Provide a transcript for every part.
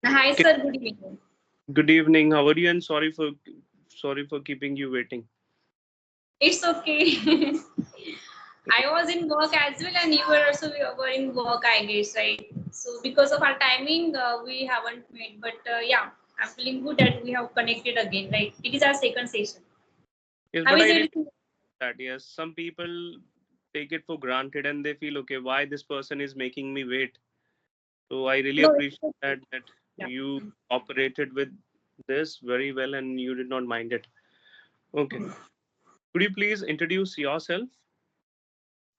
Hi, Okay. sir. Good evening. Good evening. How are you? And sorry for keeping you waiting. It's okay. I was in work as well, and you were also were in work, I guess, right? So because of our timing, we haven't met. But yeah, I'm feeling good that we have connected again. Right? It is our second session. Yes, How but is I really everything? that yes, some people take it for granted and they feel okay, why this person is making me wait. So I really No, it's appreciate okay. that Yeah. you operated with this very well and you did not mind it. Okay. Could you please introduce yourself?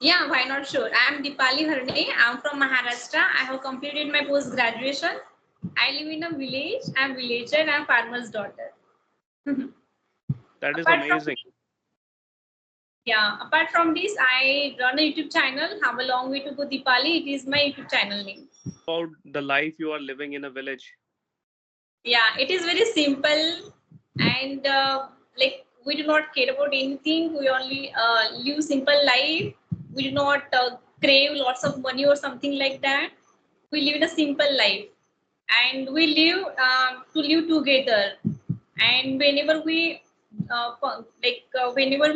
Yeah, why not? Sure. I'm Dipali Harne. I'm from Maharashtra. I have completed my post graduation. I live in a village. I'm villager and I'm farmer's daughter. That is Apart from amazing. Yeah, apart from this, I run a YouTube channel. Have a long way to go, Dipali. It is my YouTube channel name. About the life you are living in a village. Yeah, it is very simple and like we do not care about anything. We only live simple life. We do not crave lots of money or something like that. We live in a simple life and we live to live together. And whenever we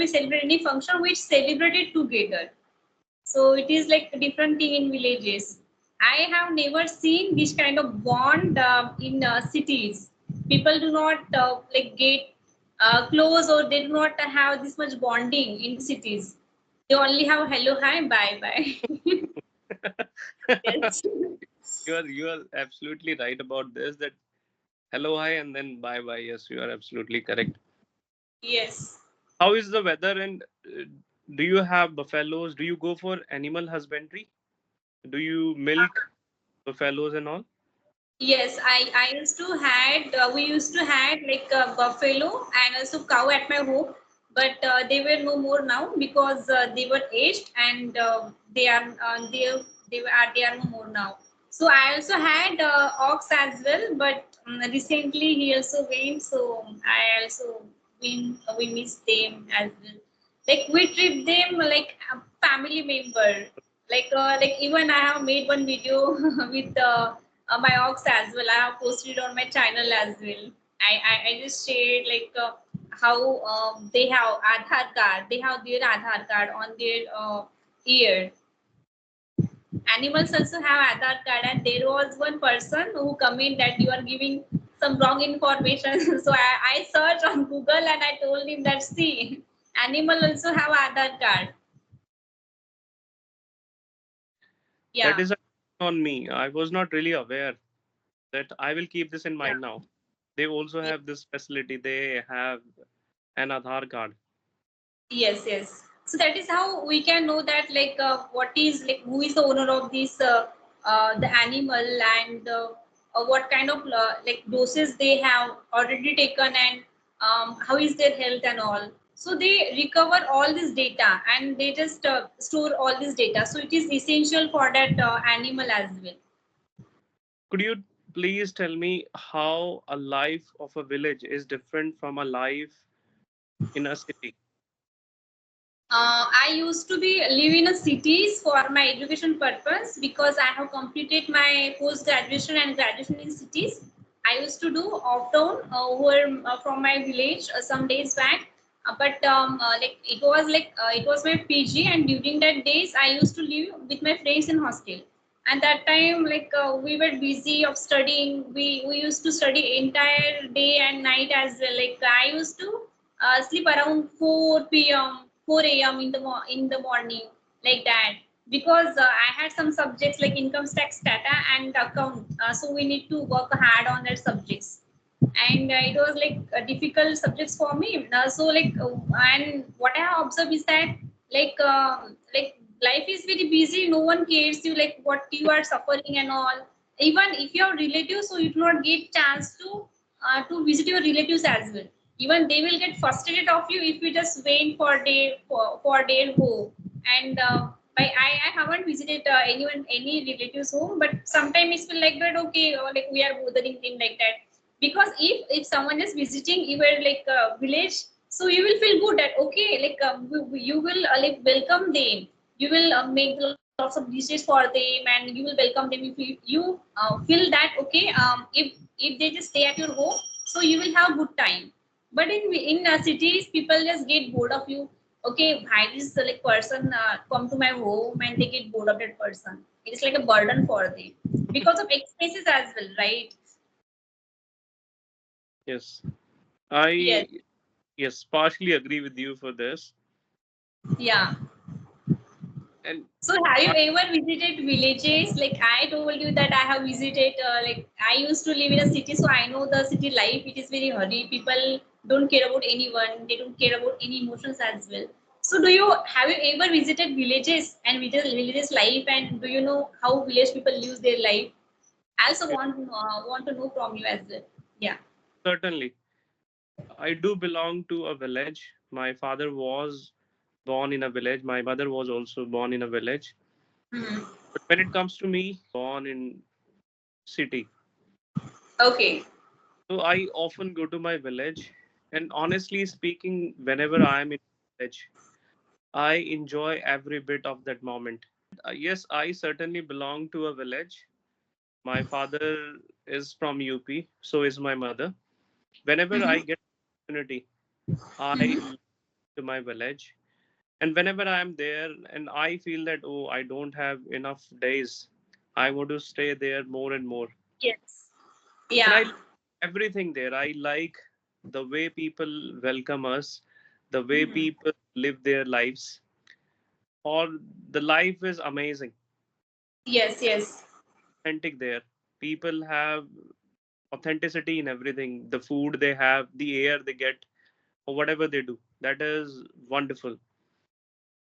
celebrate any function, we celebrate it together. So it is like a different thing in villages. I have never seen this kind of bond in cities. People do not like get close or they do not have this much bonding in cities. They only have hello, hi, bye, bye. Yes. You are absolutely right about this. That hello, hi, and then bye bye. Yes, you are absolutely correct. Yes. How is the weather and do you have buffaloes? Do you go for animal husbandry? Do you milk buffaloes and all? Yes, I used to had we used to had like a buffalo and also cow at my home, but they were no more now because they were aged and they are no more now. So I also had ox as well, but recently he also went, so I also we miss them as well. Like we treat them like a family member. Like even I have made one video with my ox as well. I have posted on my channel as well. I just shared like how they have Aadhaar card. They have their Aadhaar card on their ear. Animals also have Aadhaar card, and there was one person who commented that you are giving some wrong information. So I searched on Google and I told him that see, animal also have Aadhaar card. That Yeah. is on me. I was not really aware that I will keep this in Yeah. mind now. They also Yeah. have this facility. They have an Aadhaar card. Yes, yes. So that is how we can know that like what is like who is the owner of this the animal and what kind of like doses they have already taken and how is their health and all. So they recover all this data and they just store all this data. So it is essential for that animal as well. Could you please tell me how a life of a village is different from a life in a city? I used to be live in a cities for my education purpose because I have completed my post graduation and graduation in cities. I used to do off town over from my village some days back, but like it was my PG, and during that days I used to live with my friends in hostel. And that time like we were busy of studying. We used to study entire day and night as well. Like I used to sleep around 4 p.m. 4 a.m. In the morning like that because I had some subjects like income tax data and account, so we need to work hard on that subjects, and it was like difficult subjects for me. And what I have observed is that like life is very busy. No one cares you like what you are suffering and all. Even if you have relatives, so you do not get chance to visit your relatives as well. Even they will get frustrated of you if you just wait for their home. And I haven't visited any relatives home, but sometimes it's feel like that okay, or like we are bothering them like that. Because if someone is visiting your like village, so you will feel good that okay, like you will like welcome them. You will make lots of lots of dishes for them, and you will welcome them if you feel that okay, if they just stay at your home, so you will have good time. But in cities, people just get bored of you. Okay, why this like person come to my home, and they get bored of that person. It is like a burden for them because of expenses as well, right? Yes, I Yes. yes partially agree with you for this. Yeah. And So have you I, ever visited villages? Like I told you that I have visited, like I used to live in a city, so I know the city life. It is very hurry. People don't care about anyone. They don't care about any emotions as well. So have you ever visited villages and visited villages life, and do you know how village people live their life? I also want to know from you as well. Yeah. certainly, I do belong to a village. My father was born in a village. My mother was also born in a village. Hmm. But when it comes to me, born in city. Okay. So I often go to my village. And honestly speaking, whenever I am in village, I enjoy every bit of that moment. Yes, I certainly belong to a village. My father is from UP, so is my mother. Whenever I Mm-hmm. get opportunity, I Mm-hmm. look to my village. And whenever I am there and I feel that, oh, I don't have enough days, I want to stay there more and more. Yes. And I Yeah. like everything there. I like the way people welcome us, the way Mm-hmm. people live their lives, or the life is amazing, Yes. Yes. authentic there. People have authenticity in everything. The food they have, the air they get, or whatever they do. That is wonderful.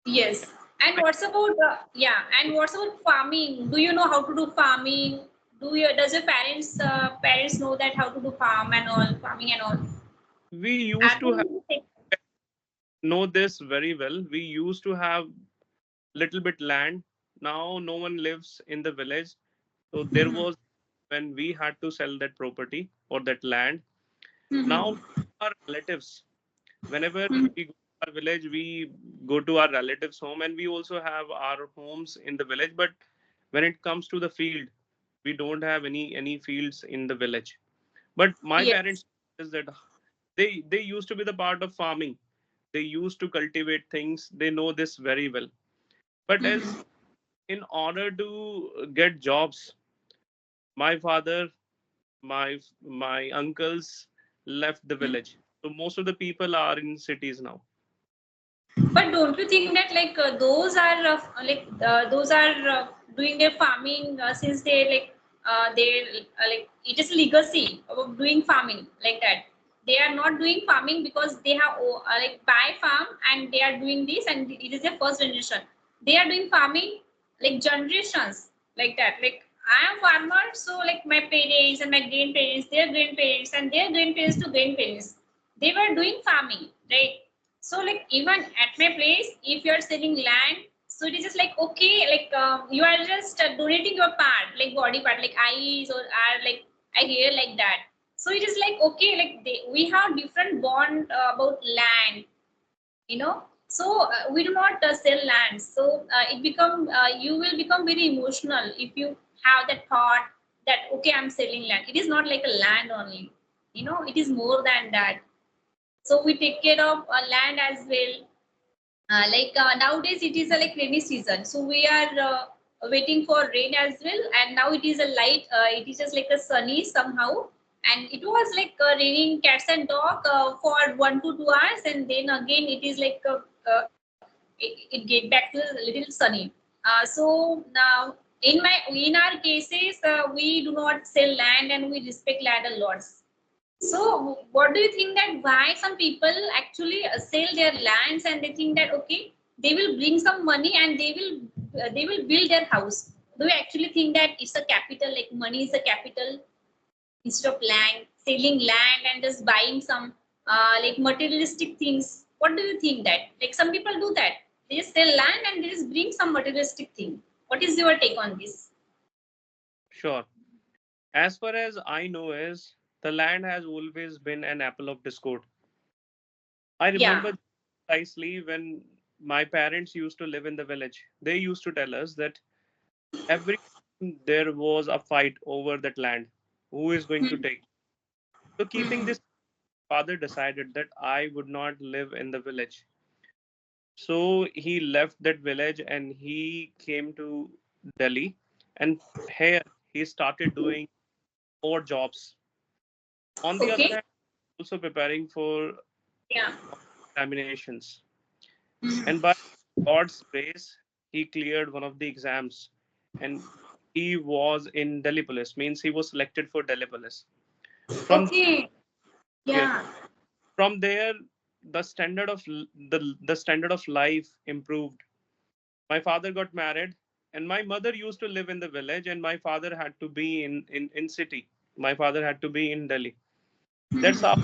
Yes. And I, what's about yeah? And what's about farming? Do you know how to do farming? Does your parents know that how to do farming and all? we used Are to have, they know this very well. We used to have little bit land. Now no one lives in the village. So there mm-hmm. was when we had to sell that property or that land. Now Mm-hmm. our relatives, whenever Mm-hmm. we go to our village, we go to our relatives' home, and we also have our homes in the village. But when it comes to the field, we don't have any fields in the village. But my Yes. parents is that they used to be the part of farming. They used to cultivate things. They know this very well. But as Mm-hmm. in order to get jobs, my father, my uncles left the village. So most of the people are in cities now. But don't you think that those are doing their farming since they like it is legacy of doing farming like that. They are not doing farming because they have like buy farm and they are doing this and it is their first generation. They are doing farming like generations like that. Like I am farmer, so like my parents and my grandparents and their grandparents to grandparents, they were doing farming, right? So like even at my place, if you are selling land, so it is just like okay, like you are just donating your part, like body part, like eyes or are like I hear like that. So it is like okay, like we have different bond about land, you know. So we do not sell land. So you will become very emotional if you have that thought that okay, I'm selling land. It is not like a land only, you know. It is more than that. So we take care of land as well. Nowadays it is a like rainy season, so we are waiting for rain as well, and now it is a light, it is just like a sunny somehow, and it was like raining cats and dog for 1 to 2 hours, and then again it is like it get back to a little sunny. So now in our cases, we do not sell land and we respect land a lot. So, what do you think that why some people actually sell their lands and they think that okay, they will bring some money and they will build their house? Do you actually think that it's a capital, like money is a capital instead of land, selling land and just buying some like materialistic things? What do you think that? Like some people do that. They just sell land and they just bring some materialistic thing. What is your take on this? Sure. As far as I know is the land has always been an apple of discord. I Yeah. remember precisely when my parents used to live in the village. They used to tell us that Every time there was a fight over that land, who is going to Hmm. take? So keeping Hmm. this, father decided that I would not live in the village. So he left that village and he came to Delhi, and here he started doing odd jobs. On the other Okay. hand, also preparing for Yeah. examinations. Hmm. And by God's grace, he cleared one of the exams, and he was in Delhi Police. Means he was selected for Delhi Police. From Okay. Yes, Yeah. from there, the standard of the standard of life improved. My father got married, and my mother used to live in the village, and my father had to be in city. My father had to be in Delhi. That's how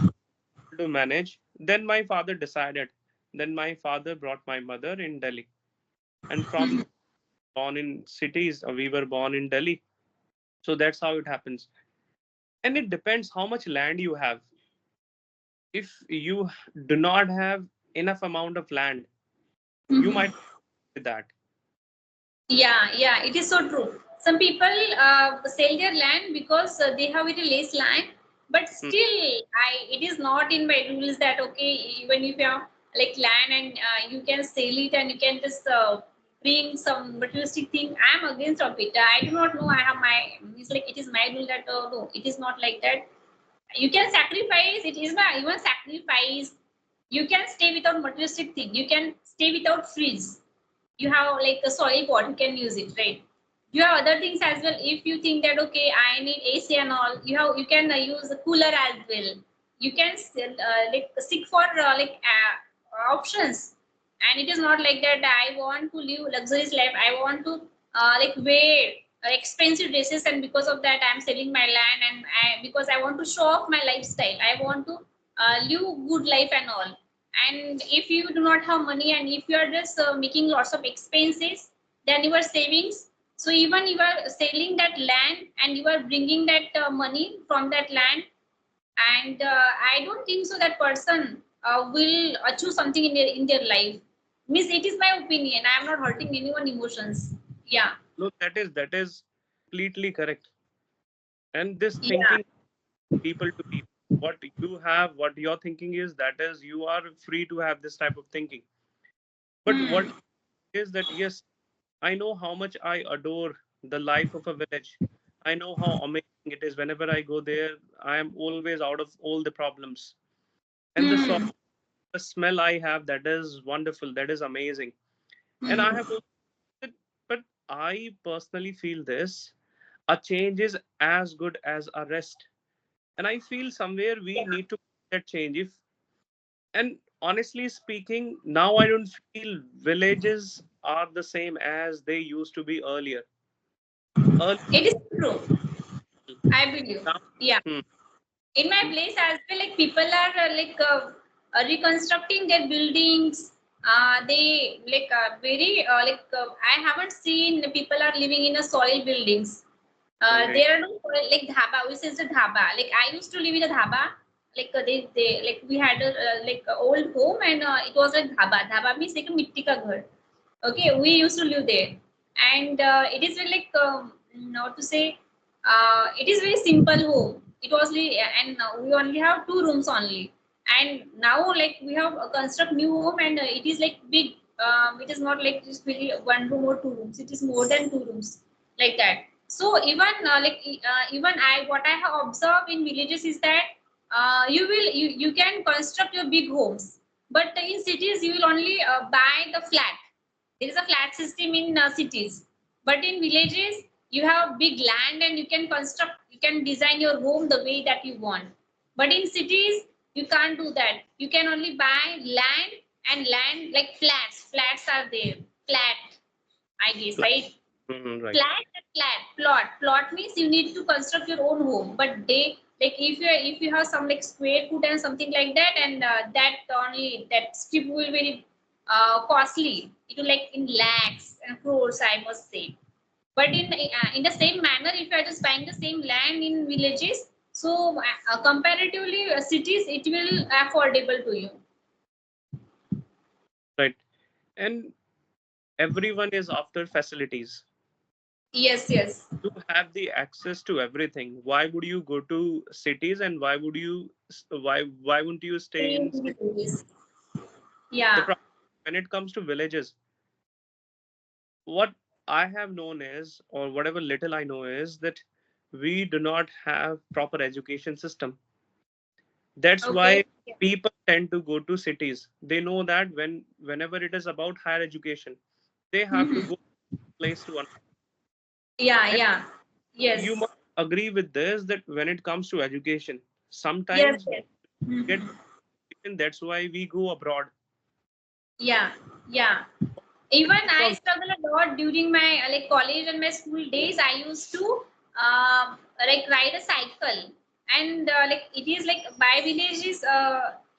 to manage. Then my father decided. Then my father brought my mother in Delhi, and from born in cities, we were born in Delhi. So that's how it happens. And it depends how much land you have. If you do not have enough amount of land, you might Hmm. with that. Yeah, yeah, it is so true. Some people sell their land because they have very less land, but Hmm. still, it is not in my rules that okay, even if you have like land and you can sell it and you can just bring some materialistic thing. I am against of it. I do not know. I have my. It's like it is my rule that no, it is not like that. You can sacrifice. It is my even sacrifice. You can stay without materialistic thing. You can stay without fridge. You have like a soil pot, you can use it, right? You have other things as well. If you think that okay, I need AC and all, you can use a cooler as well. You can still like seek for options. And it is not like that I want to live luxurious life, I want to like wear expensive dresses, and because of that I'm selling my land, and because I want to show off my lifestyle, I want to live good life and all. And if you do not have money, and if you are just making lots of expenses than your savings, so even you are selling that land and you are bringing that money from that land, and I don't think so that person will achieve something in their life. Miss, it is my opinion, I am not hurting anyone emotions. Yeah. No, that is completely correct. And this Yeah. thinking people to people. What you have, what your thinking is, that is you are free to have this type of thinking. But what Hmm. is that yes, I know how much I adore the life of a village. I know how amazing it is. Whenever I go there, I am always out of all the problems. And Hmm. the smell I have, that is wonderful. That is amazing. And I have Hmm. also, but I personally feel this. A change is as good as a rest. And I feel somewhere we need to that change. If and honestly speaking, now I don't feel villages are the same as they used to be earlier. Earlier It is true, I believe. now, Yeah. hmm, In my place as well, like people are reconstructing their buildings. They like very I haven't seen people are living in a soil buildings. right. There are no like dhaba, we say it's a dhaba. Like I used to live in a dhaba. Like they like we had a like a old home, and it was like dhaba. Dhaba means like a mitti ka ghar. Okay, we used to live there, and it is very like not to say it is very simple home. It was and we only have two rooms only. And now like we have construct new home, and it is like big. It is not like just really one room or two rooms. It is more than two rooms, like that. So even even I what I have observed in villages is that you can construct your big homes, but in cities you will only buy the flat. There is a flat system in cities, but in villages you have big land and you can construct, you can design your home the way that you want. But in cities you can't do that. You can only buy land, and land like flats are there. Flat, I guess, right? Right. Plot means you need to construct your own home, but they like if you have some like square foot and something like that, and that only that strip will be very costly. It will like in lakhs and crores, I must say. But in the same manner, if you are just buying the same land in villages, so comparatively cities, it will affordable to you. Right. And everyone is after facilities. Yes, yes. You have the access to everything. Why would you go to cities, and why wouldn't you stay Stay in in the cities? villages. The Yeah. problem when it comes to villages, what I have known is, or whatever little I know is that we do not have proper education system. That's Okay. why people tend to go to cities. They know that whenever it is about higher education, they have to Mhm. go place to another. Yeah, And yeah. you Yes. must agree with this that when it comes to education, Yes, sometimes yes. get Mhm. education. That's why we go abroad. Yeah, yeah. Even I From struggle a lot during my like college and my school days. I used to like ride a cycle, and like it is like my village is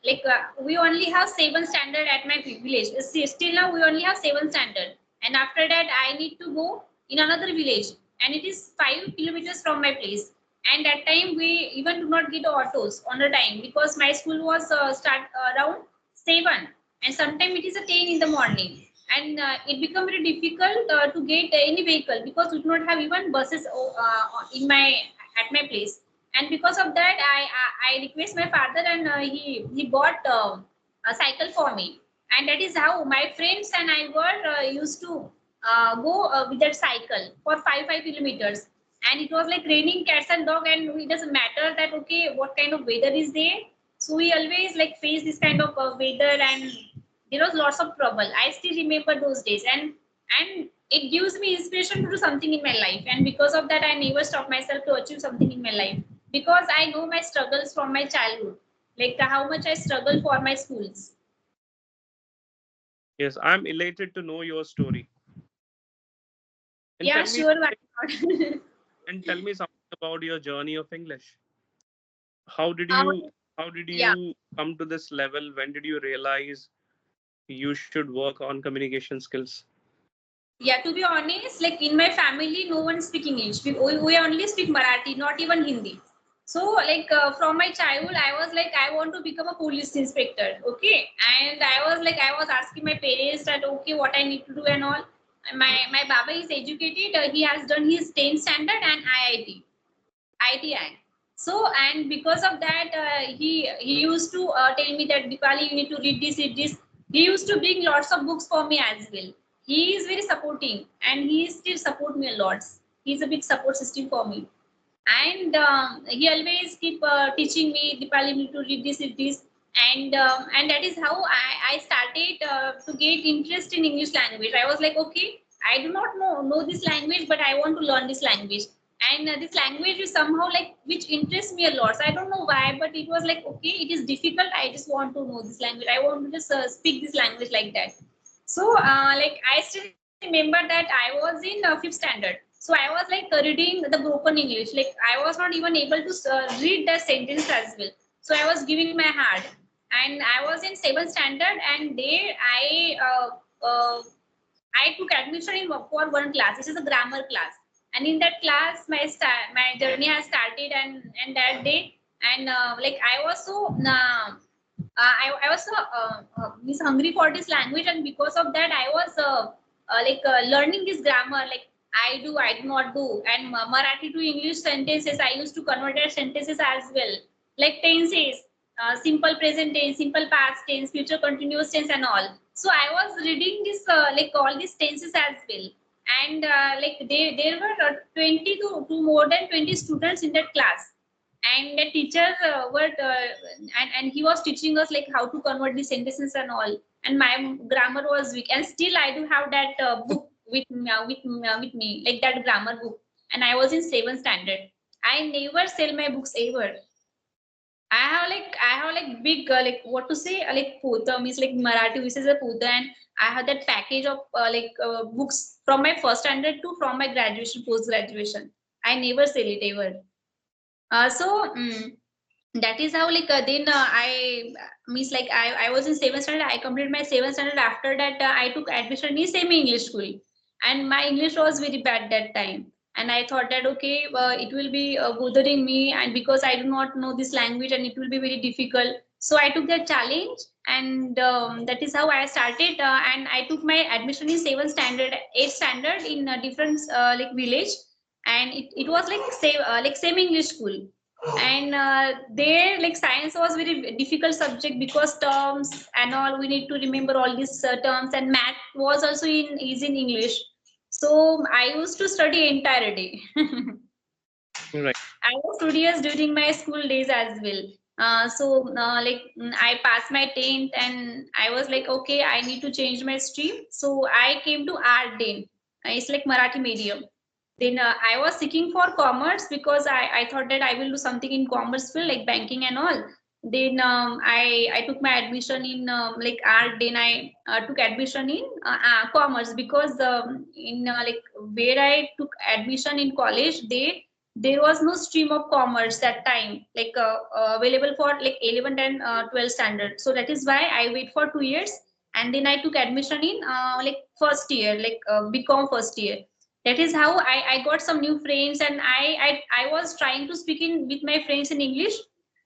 like we only have seven standard at my village. Still now we only have seven standard, and after that I need to go in another village, and it is 5 kilometers from my place. And that time we even do not get autos on the time because my school was start around 7, and sometimes it is a 10 in the morning, and it become very difficult to get any vehicle because we do not have even buses in my at my place. And because of that I request my father, and he bought a cycle for me. And that is how my friends and I were used to go with that cycle for 5 kilometers. And it was like raining cats and dog, and it doesn't matter that okay what kind of weather is there. So we always like face this kind of weather, and there was lots of trouble. I still remember those days, and it gives me inspiration to do something in my life. And because of that, I never stop myself to achieve something in my life because I know my struggles from my childhood, like how much I struggle for my schools. yes, I'm elated to know your story. And Yeah, tell me sure, why something. not? And tell me something about your journey of English. How did uh, you how did yeah. you come to this level? When did you realize you should work on communication skills? Yeah, to be honest, like in my family, no one speak English. We only speak Marathi, not even Hindi. So, like from my childhood, I was like, I want to become a police inspector. Okay, and I was asking my parents that okay, what I need to do and all. And my baba is educated. He has done his 10th standard and ITI. So, and because of that, he used to tell me that Dipali, you need to read this. He used to bring lots of books for me as well. He is very supporting, and he still support me a lot. He's a big support system for me. And he always keep teaching me, Dipali, you need to read this. And that is how I started to get interest in English language. I was like, okay, I do not know this language, but I want to learn this language. And this language is somehow like which interests me a lot. So I don't know why, but it was like, okay, it is difficult. I just want to know this language. I want to just speak this language like that. So, like I still remember that I was in fifth standard. So I was like reading the broken English. Like I was not even able to read the sentence as well. So I was giving my heart, and I was in seventh standard, and there I took admission in for one class. This is a grammar class, and in that class, my journey has started, and that day, and like I was so I was so means hungry for this language, and because of that, I was learning this grammar. Like I do not do, and Marathi to English sentences. I used to convert their sentences as well, like tenses, simple present tense, simple past tense, future continuous tense, and all. So I was reading this like all these tenses as well, and like there were 20 to more than 20 students in that class, and the teacher were and he was teaching us like how to convert the sentences and all. And my grammar was weak, and still I do have that book with me, like that grammar book. And I was in seventh standard. I never sell my books ever. I have like big like what to say like pota means like Marathi, which is a pota, and I have that package of books from my first standard to from my graduation, post graduation. I never sell it ever. So that is how like then I means like I was in seventh standard. I completed my seventh standard. After that, I took admission in semi English school, and my English was very bad that time. and I thought that okay, it will be bothering me, and because I do not know this language and it will be very difficult. So I took that challenge, and that is how I started. And I took my admission in 7th standard, 8th standard in a different like village, and it was like same English school. And there like science was very difficult subject because terms and all, we need to remember all these terms, and math was also in is in English. So I used to study entire day. Right. I was studious during my school days as well. I passed my 10th, and I was like, okay, I need to change my stream. So I came to art then. It's like Marathi medium. Then I was seeking for commerce because I thought that I will do something in commerce field like banking and all. Then I took my admission in like art. Then I took admission in commerce because in like where I took admission in college, there was no stream of commerce that time like available for like 11th and 12th standard. So that is why I wait for 2 years, and then I took admission in like first year, like BCom first year. That is how I got some new friends, and I was trying to speak in with my friends in English.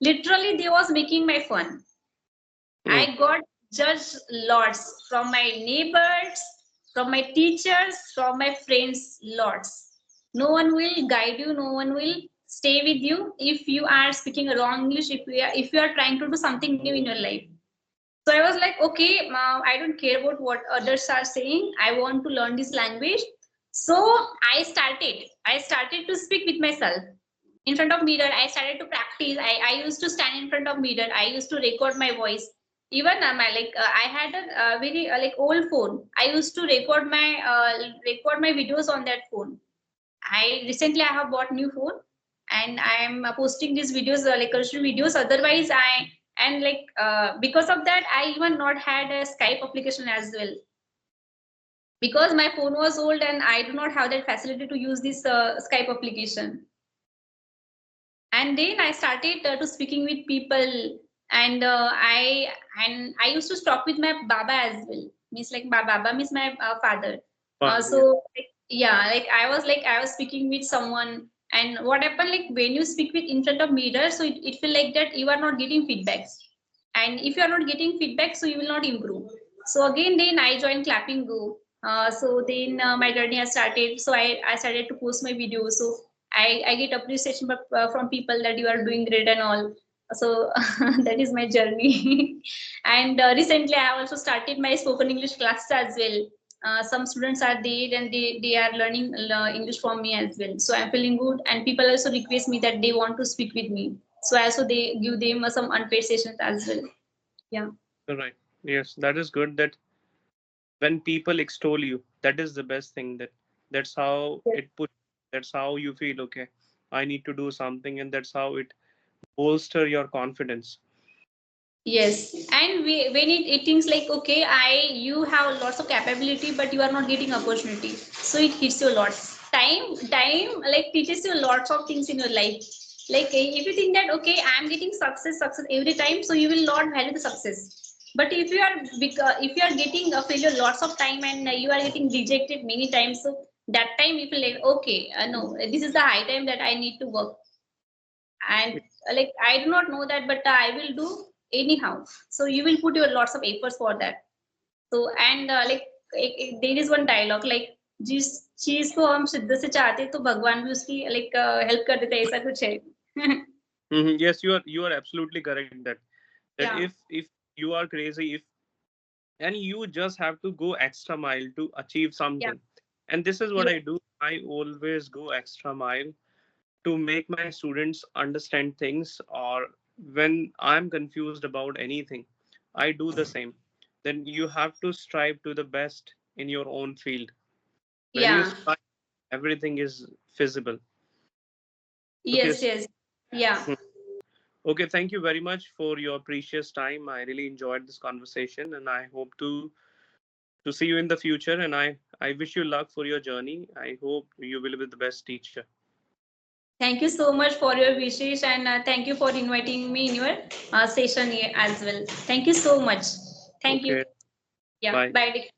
Literally they was making my fun. Mm. I got judged lots from my neighbors, from my teachers, from my friends, lots. No one will guide you, no one will stay with you if you are speaking wrong English, if you are trying to do something new in your life. So I was like, okay, I don't care about what others are saying. I want to learn this language. So I started to speak with myself in front of mirror. I started to practice. I used to stand in front of mirror. I used to record my voice. Even I had a very like old phone. I used to record my videos on that phone. I recently I have bought new phone, and I am posting these videos like cultural videos. Otherwise, I and like because of that, I even not had a Skype application as well, because my phone was old and I do not have that facility to use this Skype application. And then I started to speaking with people, and I used to talk with my baba as well. Means like my baba means my father. Father, yeah. So like, yeah, like I was speaking with someone, and what happened like when you speak with in front of mirror, so it feel like that you are not getting feedbacks, and if you are not getting feedback, so you will not improve. So again, then I joined clapping go. So then my journey has started. So I started to post my videos. So I get appreciation from people that you are doing great and all. So that is my journey. And recently I have also started my spoken English classes as well. Some students are there, and they are learning English from me as well. So I'm feeling good, and people also request me that they want to speak with me. So also they give them some unpaid sessions as well. Yeah. Right. Yes, that is good. That when people extol you, that is the best thing. That's how Yes. it put. That's how you feel. Okay, I need to do something, and that's how it bolster your confidence. Yes, and when it thinks like okay, you have lots of capability, but you are not getting opportunity, so it hits you lots. Time like teaches you lots of things in your life. Like if you think that okay, I am getting success every time, so you will not value the success. But if you are getting a failure lots of time, and you are getting rejected many times, so that time you feel like okay, no, this is the high time that I need to work. And like I do not know that, but I will do anyhow. So you will put your lots of efforts for that. So and there is one dialogue like जिस चीज को हम सिद्ध से चाहते हैं तो भगवान भी उसकी like help कर देता है, ऐसा कुछ है. Yes, you are absolutely correct. That Yeah. if you are crazy, if and you just have to go extra mile to achieve Yeah. something, and this is what Yes. I do. I always go extra mile to make my students understand things, or when I'm confused about anything, I do the same. Then you have to strive to the best in your own field. When you Yeah. strive, everything is feasible. Okay. Yes. Yes. Yeah. Hmm. Okay, thank you very much for your precious time. I really enjoyed this conversation, and I hope to see you in the future. And I wish you luck for your journey. I hope you will be the best teacher. Thank you so much for your wishes, and thank you for inviting me in your session here as well. Thank you so much. Thank you. Okay, Yeah. bye. Bye.